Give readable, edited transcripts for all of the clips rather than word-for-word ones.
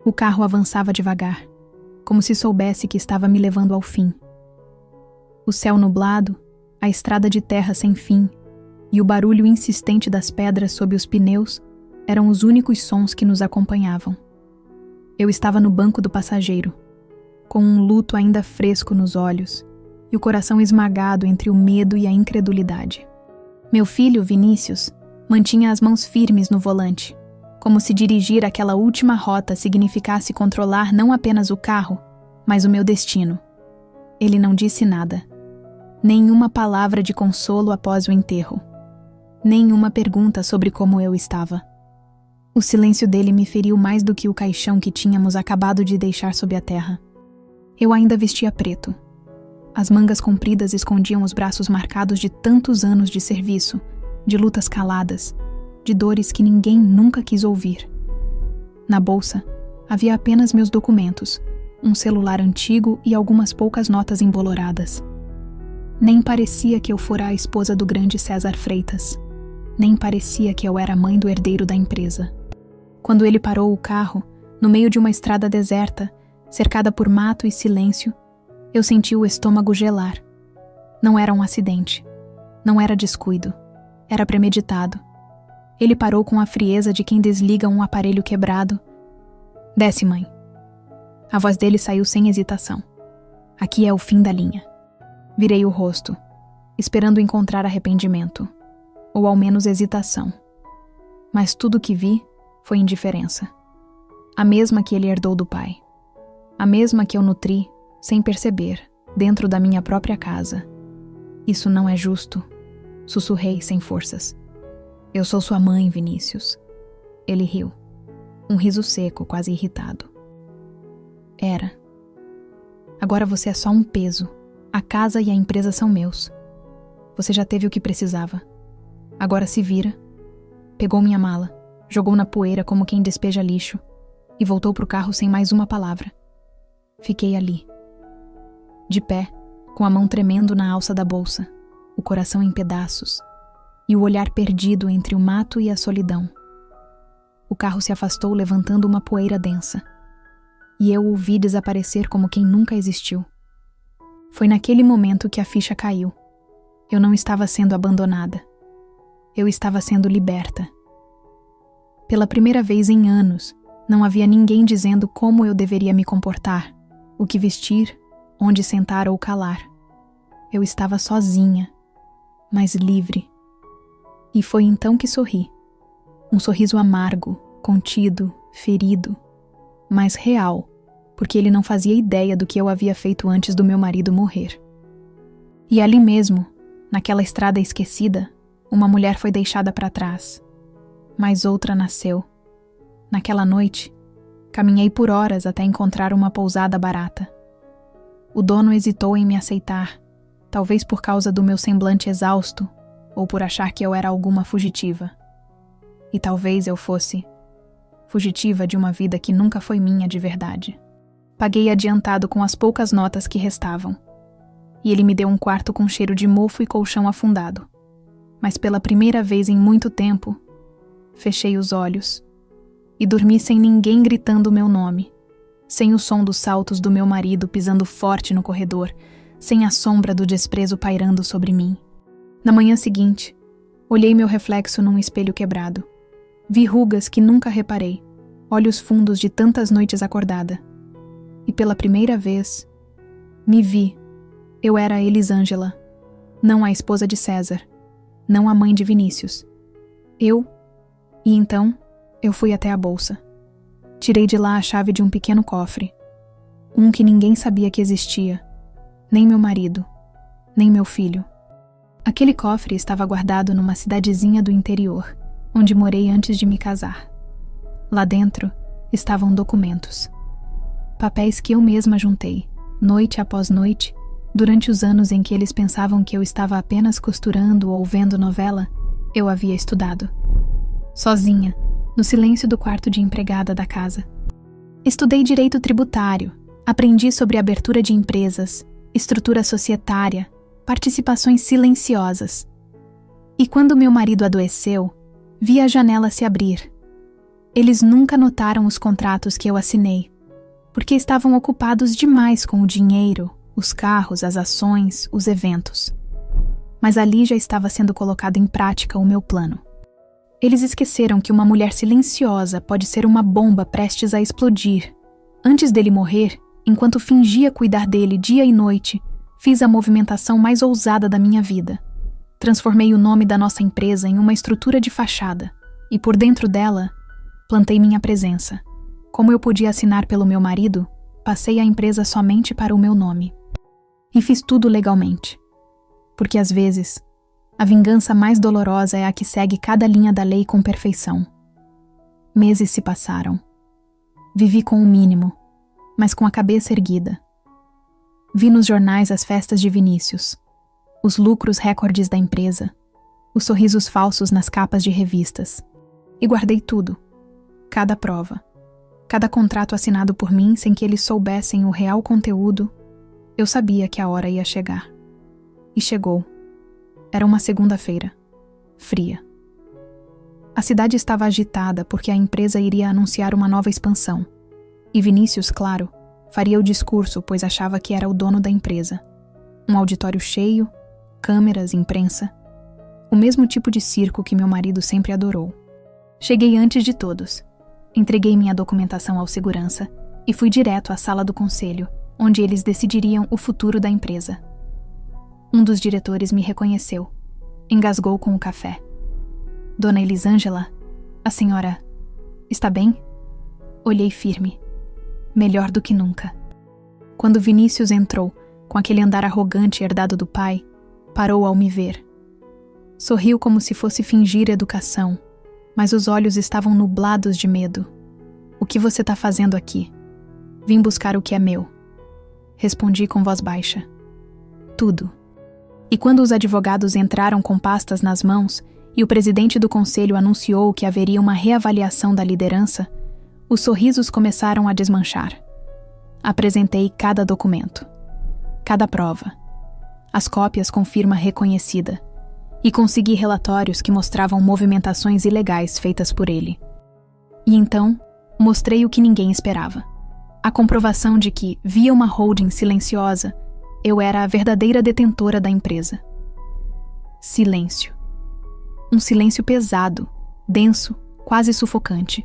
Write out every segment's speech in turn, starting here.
O carro avançava devagar, como se soubesse que estava me levando ao fim. O céu nublado, a estrada de terra sem fim e o barulho insistente das pedras sob os pneus eram os únicos sons que nos acompanhavam. Eu estava no banco do passageiro, com um luto ainda fresco nos olhos e o coração esmagado entre o medo e a incredulidade. Meu filho, Vinícius, mantinha as mãos firmes no volante, como se dirigir aquela última rota significasse controlar não apenas o carro, mas o meu destino. Ele não disse nada. Nenhuma palavra de consolo após o enterro. Nenhuma pergunta sobre como eu estava. O silêncio dele me feriu mais do que o caixão que tínhamos acabado de deixar sob a terra. Eu ainda vestia preto. As mangas compridas escondiam os braços marcados de tantos anos de serviço, de lutas caladas, de dores que ninguém nunca quis ouvir. Na bolsa, havia apenas meus documentos, um celular antigo e algumas poucas notas emboloradas. Nem parecia que eu fora a esposa do grande César Freitas. Nem parecia que eu era a mãe do herdeiro da empresa. Quando ele parou o carro, no meio de uma estrada deserta, cercada por mato e silêncio, eu senti o estômago gelar. Não era um acidente. Não era descuido. Era premeditado. Ele parou com a frieza de quem desliga um aparelho quebrado. Desce, mãe. A voz dele saiu sem hesitação. Aqui é o fim da linha. Virei o rosto, esperando encontrar arrependimento, ou ao menos hesitação. Mas tudo que vi foi indiferença. A mesma que ele herdou do pai. A mesma que eu nutri, sem perceber, dentro da minha própria casa. Isso não é justo, sussurrei sem forças. Eu sou sua mãe, Vinícius. Ele riu. Um riso seco, quase irritado. Era. Agora você é só um peso. A casa e a empresa são meus. Você já teve o que precisava. Agora se vira. Pegou minha mala, jogou na poeira como quem despeja lixo e voltou pro carro sem mais uma palavra. Fiquei ali. De pé, com a mão tremendo na alça da bolsa, o coração em pedaços e o olhar perdido entre o mato e a solidão. O carro se afastou levantando uma poeira densa e eu o vi desaparecer como quem nunca existiu. Foi naquele momento que a ficha caiu. Eu não estava sendo abandonada. Eu estava sendo liberta. Pela primeira vez em anos, não havia ninguém dizendo como eu deveria me comportar, o que vestir, onde sentar ou calar. Eu estava sozinha, mas livre. E foi então que sorri. Um sorriso amargo, contido, ferido, mas real, porque ele não fazia ideia do que eu havia feito antes do meu marido morrer. E ali mesmo, naquela estrada esquecida, uma mulher foi deixada para trás. Mas outra nasceu. Naquela noite, caminhei por horas até encontrar uma pousada barata. O dono hesitou em me aceitar, talvez por causa do meu semblante exausto ou por achar que eu era alguma fugitiva. E talvez eu fosse fugitiva de uma vida que nunca foi minha de verdade. Paguei adiantado com as poucas notas que restavam. E ele me deu um quarto com cheiro de mofo e colchão afundado. Mas pela primeira vez em muito tempo, fechei os olhos e dormi sem ninguém gritando o meu nome, sem o som dos saltos do meu marido pisando forte no corredor, sem a sombra do desprezo pairando sobre mim. Na manhã seguinte, olhei meu reflexo num espelho quebrado. Vi rugas que nunca reparei, olhos fundos de tantas noites acordada. E pela primeira vez, me vi. Eu era a Elisângela, não a esposa de César, não a mãe de Vinícius. E então, eu fui até a bolsa. Tirei de lá a chave de um pequeno cofre. Um que ninguém sabia que existia. Nem meu marido, nem meu filho. Aquele cofre estava guardado numa cidadezinha do interior, onde morei antes de me casar. Lá dentro estavam documentos. Papéis que eu mesma juntei, noite após noite, durante os anos em que eles pensavam que eu estava apenas costurando ou vendo novela, eu havia estudado. Sozinha, no silêncio do quarto de empregada da casa. Estudei direito tributário, aprendi sobre abertura de empresas, estrutura societária, participações silenciosas. E quando meu marido adoeceu, vi a janela se abrir. Eles nunca notaram os contratos que eu assinei, porque estavam ocupados demais com o dinheiro, os carros, as ações, os eventos. Mas ali já estava sendo colocado em prática o meu plano. Eles esqueceram que uma mulher silenciosa pode ser uma bomba prestes a explodir. Antes dele morrer, enquanto fingia cuidar dele dia e noite, fiz a movimentação mais ousada da minha vida. Transformei o nome da nossa empresa em uma estrutura de fachada, e por dentro dela, plantei minha presença. Como eu podia assinar pelo meu marido, passei a empresa somente para o meu nome. E fiz tudo legalmente. Porque às vezes, a vingança mais dolorosa é a que segue cada linha da lei com perfeição. Meses se passaram. Vivi com o mínimo, mas com a cabeça erguida. Vi nos jornais as festas de Vinícius, os lucros recordes da empresa, os sorrisos falsos nas capas de revistas. E guardei tudo, cada prova, cada contrato assinado por mim sem que eles soubessem o real conteúdo. Eu sabia que a hora ia chegar. E chegou. Era uma segunda-feira, fria. A cidade estava agitada porque a empresa iria anunciar uma nova expansão. E Vinícius, claro, faria o discurso, pois achava que era o dono da empresa. Um auditório cheio, câmeras, imprensa. O mesmo tipo de circo que meu marido sempre adorou. Cheguei antes de todos. Entreguei minha documentação ao segurança e fui direto à sala do conselho, onde eles decidiriam o futuro da empresa. Um dos diretores me reconheceu. Engasgou com o café. Dona Elisângela, a senhora está bem? Olhei firme. Melhor do que nunca. Quando Vinícius entrou, com aquele andar arrogante herdado do pai, parou ao me ver. Sorriu como se fosse fingir educação, mas os olhos estavam nublados de medo. O que você está fazendo aqui? Vim buscar o que é meu. Respondi com voz baixa. Tudo. E quando os advogados entraram com pastas nas mãos e o presidente do conselho anunciou que haveria uma reavaliação da liderança, os sorrisos começaram a desmanchar. Apresentei cada documento, cada prova, as cópias com firma reconhecida, e consegui relatórios que mostravam movimentações ilegais feitas por ele. E então, mostrei o que ninguém esperava. A comprovação de que, via uma holding silenciosa, eu era a verdadeira detentora da empresa. Silêncio. Um silêncio pesado, denso, quase sufocante.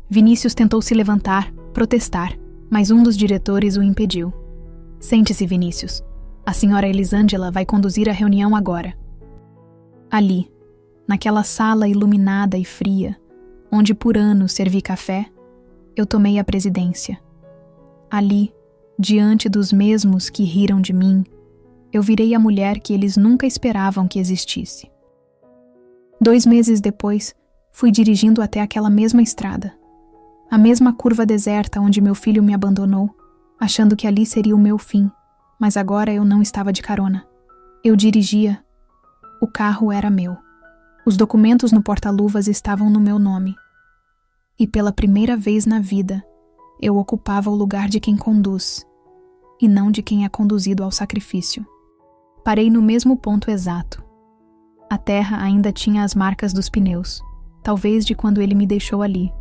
Vinícius tentou se levantar, protestar, mas um dos diretores o impediu. Sente-se, Vinícius. A senhora Elisângela vai conduzir a reunião agora. Ali, naquela sala iluminada e fria, onde por anos servi café, eu tomei a presidência. Ali, diante dos mesmos que riram de mim, eu virei a mulher que eles nunca esperavam que existisse. 2 meses depois, fui dirigindo até aquela mesma estrada, a mesma curva deserta onde meu filho me abandonou, achando que ali seria o meu fim, mas agora eu não estava de carona. Eu dirigia. O carro era meu. Os documentos no porta-luvas estavam no meu nome. E pela primeira vez na vida, eu ocupava o lugar de quem conduz, e não de quem é conduzido ao sacrifício. Parei no mesmo ponto exato. A terra ainda tinha as marcas dos pneus, talvez de quando ele me deixou ali,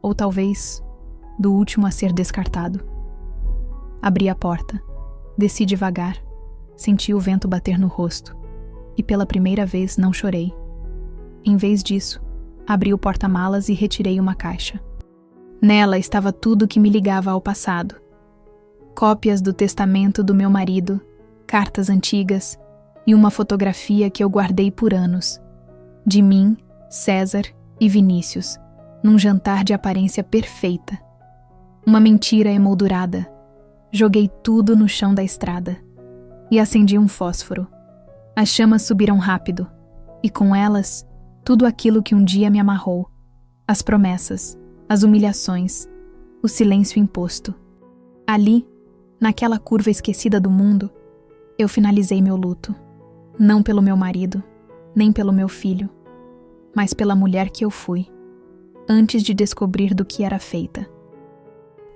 ou talvez do último a ser descartado. Abri a porta, desci devagar, senti o vento bater no rosto, e pela primeira vez não chorei. Em vez disso, abri o porta-malas e retirei uma caixa. Nela estava tudo que me ligava ao passado. Cópias do testamento do meu marido, cartas antigas e uma fotografia que eu guardei por anos, de mim, César e Vinícius, num jantar de aparência perfeita. Uma mentira emoldurada. Joguei tudo no chão da estrada e acendi um fósforo. As chamas subiram rápido, e com elas, tudo aquilo que um dia me amarrou, as promessas, as humilhações, o silêncio imposto. Ali, naquela curva esquecida do mundo, eu finalizei meu luto, não pelo meu marido, nem pelo meu filho, mas pela mulher que eu fui, antes de descobrir do que era feita.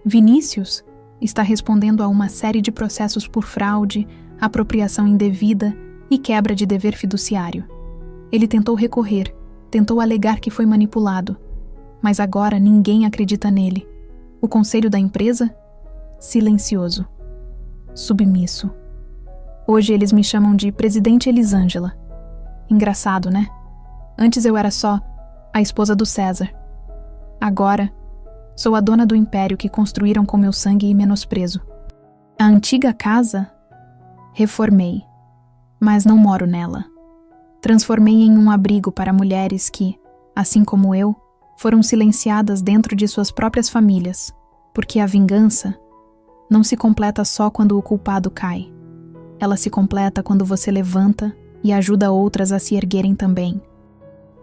Vinícius está respondendo a uma série de processos por fraude, apropriação indevida e quebra de dever fiduciário. Ele tentou recorrer, tentou alegar que foi manipulado, mas agora ninguém acredita nele. O conselho da empresa? Silencioso. Submisso. Hoje eles me chamam de Presidente Elisângela. Engraçado, né? Antes eu era só a esposa do César. Agora, sou a dona do império que construíram com meu sangue e menosprezo. A antiga casa, reformei, mas não moro nela. Transformei em um abrigo para mulheres que, assim como eu, foram silenciadas dentro de suas próprias famílias, porque a vingança não se completa só quando o culpado cai. Ela se completa quando você levanta e ajuda outras a se erguerem também.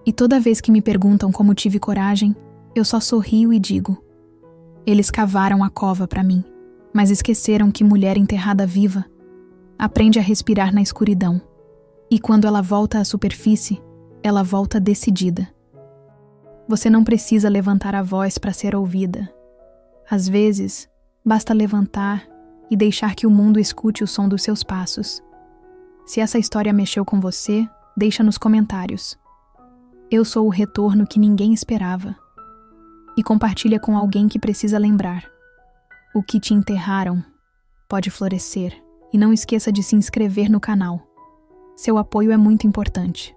E toda vez que me perguntam como tive coragem, eu só sorrio e digo: eles cavaram a cova para mim, mas esqueceram que mulher enterrada viva aprende a respirar na escuridão. E quando ela volta à superfície, ela volta decidida. Você não precisa levantar a voz para ser ouvida. Às vezes, basta levantar e deixar que o mundo escute o som dos seus passos. Se essa história mexeu com você, deixa nos comentários. Eu sou o retorno que ninguém esperava. E compartilha com alguém que precisa lembrar. O que te enterraram pode florescer. E não esqueça de se inscrever no canal. Seu apoio é muito importante.